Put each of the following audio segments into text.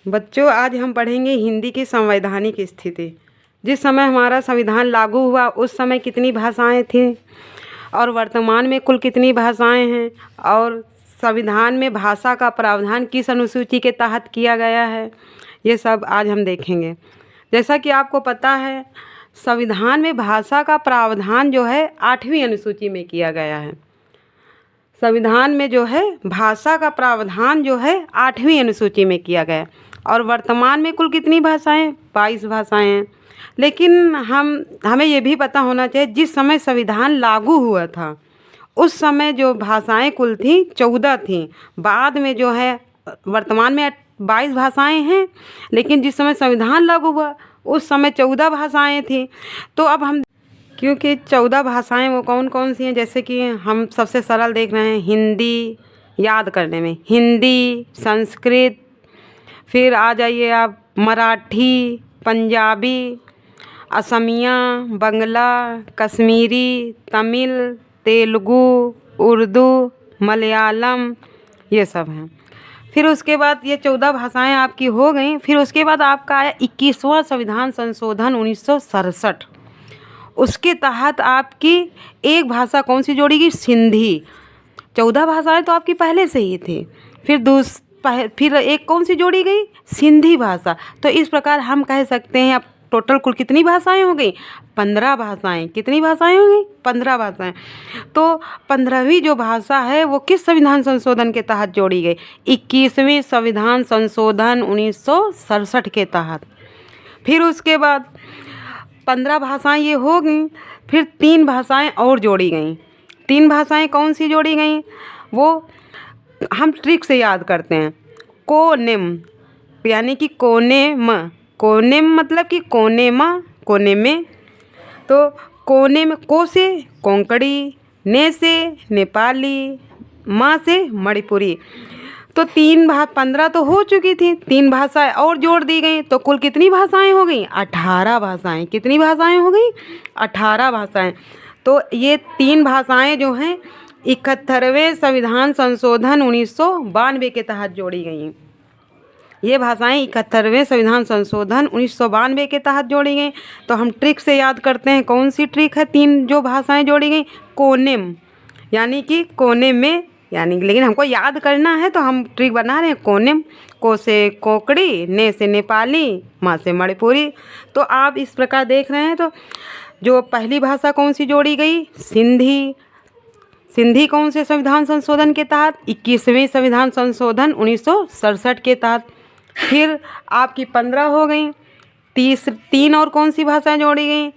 बच्चों, आज हम पढ़ेंगे हिंदी की संवैधानिक स्थिति। जिस समय हमारा संविधान लागू हुआ उस समय कितनी भाषाएं थीं और वर्तमान में कुल कितनी भाषाएं हैं, और संविधान में भाषा का प्रावधान किस अनुसूची के तहत किया गया है, ये सब आज हम देखेंगे। जैसा कि आपको पता है, संविधान में भाषा का प्रावधान जो है 8वीं अनुसूची में किया गया है। संविधान में जो है भाषा का प्रावधान जो है 8वीं अनुसूची में किया गया, और वर्तमान में कुल कितनी भाषाएं? 22 भाषाएं हैं। लेकिन हमें ये भी पता होना चाहिए, जिस समय संविधान लागू हुआ था उस समय जो भाषाएं कुल थी 14 थीं। बाद में जो है वर्तमान में 22 भाषाएं हैं, लेकिन जिस समय संविधान लागू हुआ उस समय 14 भाषाएं थीं। तो अब हम, क्योंकि 14 भाषाएं वो कौन कौन सी हैं, जैसे कि हम सबसे सरल देख रहे हैं हिंदी, याद करने में हिंदी, संस्कृत, फिर आ जाइए आप मराठी, पंजाबी, असमिया, बंगला, कश्मीरी, तमिल, तेलुगु, उर्दू, मलयालम, ये सब हैं। फिर उसके बाद ये 14 भाषाएं आपकी हो गई। फिर उसके बाद आपका आया 21वां संविधान संशोधन 1967। उसके तहत आपकी एक भाषा कौन सी जोड़ी गई? सिंधी। 14 भाषाएं तो आपकी पहले से ही थी, फिर एक कौन सी जोड़ी गई? सिंधी भाषा। तो इस प्रकार हम कह सकते हैं अब टोटल कुल कितनी भाषाएं हो गई? 15 भाषाएं। कितनी भाषाएं हो गई? 15 भाषाएं। तो 15वीं जो भाषा है वो किस संविधान संशोधन के तहत जोड़ी गई? 21वें संविधान संशोधन 1967 के तहत। फिर उसके बाद 15 भाषाएं ये हो गई। फिर 3 भाषाएं और जोड़ी गई। 3 भाषाएं कौन सी जोड़ी गई? वो हम ट्रिक से याद करते हैं। कोनेम, यानी कि कोनेम। कोनेम मतलब कि कोनेमा, कोने में। तो कोने में को से कोंकणी, ने से नेपाली, माँ से मणिपुरी। तो 15 तो हो चुकी थी, 3 भाषाएं और जोड़ दी गई, तो कुल कितनी भाषाएं हो गई? 18 भाषाएं। कितनी भाषाएं हो गई? 18 भाषाएं। तो ये 3 भाषाएं जो हैं 71वें संविधान संशोधन 1992 के तहत जोड़ी गई। ये भाषाएं 71वें संविधान संशोधन 1992 के तहत जोड़ी गई। तो हम ट्रिक से याद करते हैं। कौन सी ट्रिक है? 3 जो भाषाएं जोड़ी गई, कोनेम यानी कि कोने में, यानी लेकिन हमको याद करना है तो हम ट्रिक बना रहे हैं। कोनेम, को से कोंकणी, ने से नेपाली, माँ से मणिपुरी। तो आप इस प्रकार देख रहे हैं। तो जो पहली भाषा कौन सी जोड़ी गई? सिंधी। सिंधी कौन से संविधान संशोधन के तहत? 21वें संविधान संशोधन 1967 के तहत। फिर आपकी 15 हो गई। 3 और कौन सी भाषाएं जोड़ी गई?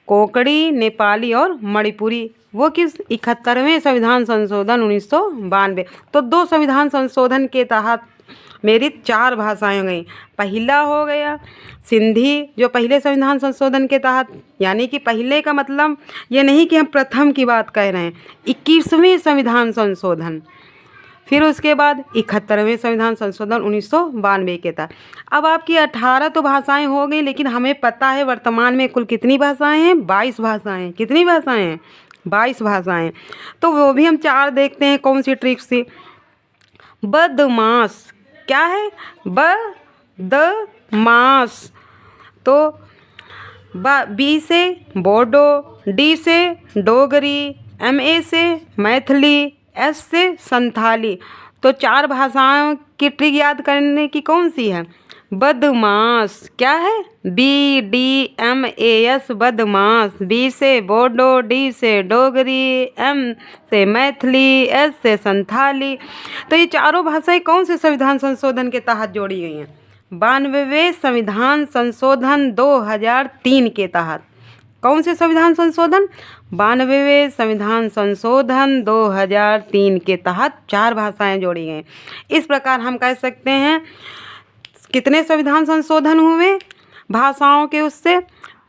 कोंकणी, नेपाली और मणिपुरी। वो किस? 71वें संविधान संशोधन 1992। तो 2 संविधान संशोधन के तहत मेरी 4 भाषाएं हो गई। पहला हो गया सिंधी, जो पहले संविधान संशोधन के तहत, यानी कि पहले का मतलब ये नहीं कि हम प्रथम की बात कह रहे हैं, 21वें संविधान संशोधन। फिर उसके बाद 71वें संविधान संशोधन 1992 के तहत। अब आपकी 18 तो भाषाएं हो गई, लेकिन हमें पता है वर्तमान में कुल कितनी भाषाएं हैं? 22 भाषाएं। कितनी भाषाएं हैं? 22 भाषाएं। तो वो भी हम 4 देखते हैं। कौन सी ट्रिक से? बदमाश। क्या है? बदमाश। तो बी से बोडो, डी से डोगरी, MA से मैथिली, S से संथाली। तो 4 भाषाओं की ट्रिक याद करने की कौन सी है? बदमाश। क्या है? BDMAS, बदमाश। B से बोडो, D से डोगरी, M से मैथिली, S से संथाली। तो ये चारों भाषाएं कौन से संविधान संशोधन के तहत जोड़ी गई हैं? 92वें संविधान संशोधन 2003 के तहत। कौन से संविधान संशोधन? 92वें संविधान संशोधन 2003 के तहत 4 भाषाएं जोड़ी गई। इस प्रकार हम कह सकते हैं कितने संविधान संशोधन हुए भाषाओं के? उससे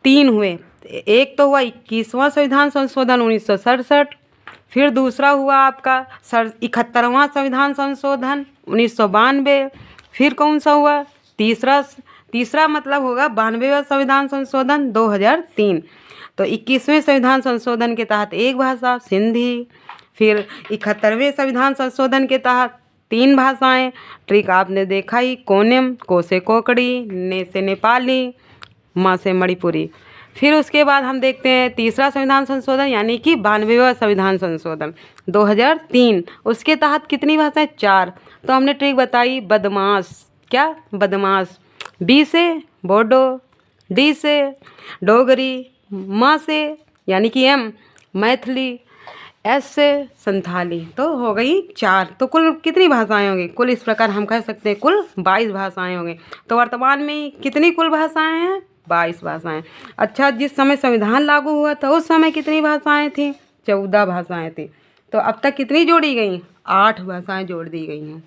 3 हुए। एक तो हुआ 21वां संविधान संशोधन 1967, फिर दूसरा हुआ आपका 71वां संविधान संशोधन 1992, फिर कौन सा हुआ? तीसरा मतलब होगा 92वां संविधान संशोधन 2003। तो 21वें संविधान संशोधन के तहत एक भाषा सिंधी, फिर 71वें संविधान संशोधन के तहत 3 भाषाएं। ट्रिक आपने देखा ही, कोनेम, को से कोकड़ी, ने से नेपाली, म से मणिपुरी। फिर उसके बाद हम देखते हैं तीसरा संविधान संशोधन यानी कि 92वां संविधान संशोधन 2003। उसके तहत कितनी भाषाएं? 4। तो हमने ट्रिक बताई, बदमाश, क्या? बदमाश। बी से बोडो, डी से डोगरी, म से यानी कि एम मैथिली, एस से संथाली। तो हो गई 4। तो कुल कितनी भाषाएं होंगी? कुल इस प्रकार हम कह सकते हैं कुल 22 भाषाएं होंगी। तो वर्तमान में कितनी कुल भाषाएं हैं? 22 भाषाएं। अच्छा, जिस समय संविधान लागू हुआ था उस समय कितनी भाषाएं थी? 14 भाषाएं थी। तो अब तक कितनी जोड़ी गई? 8 भाषाएं जोड़ दी गई हैं।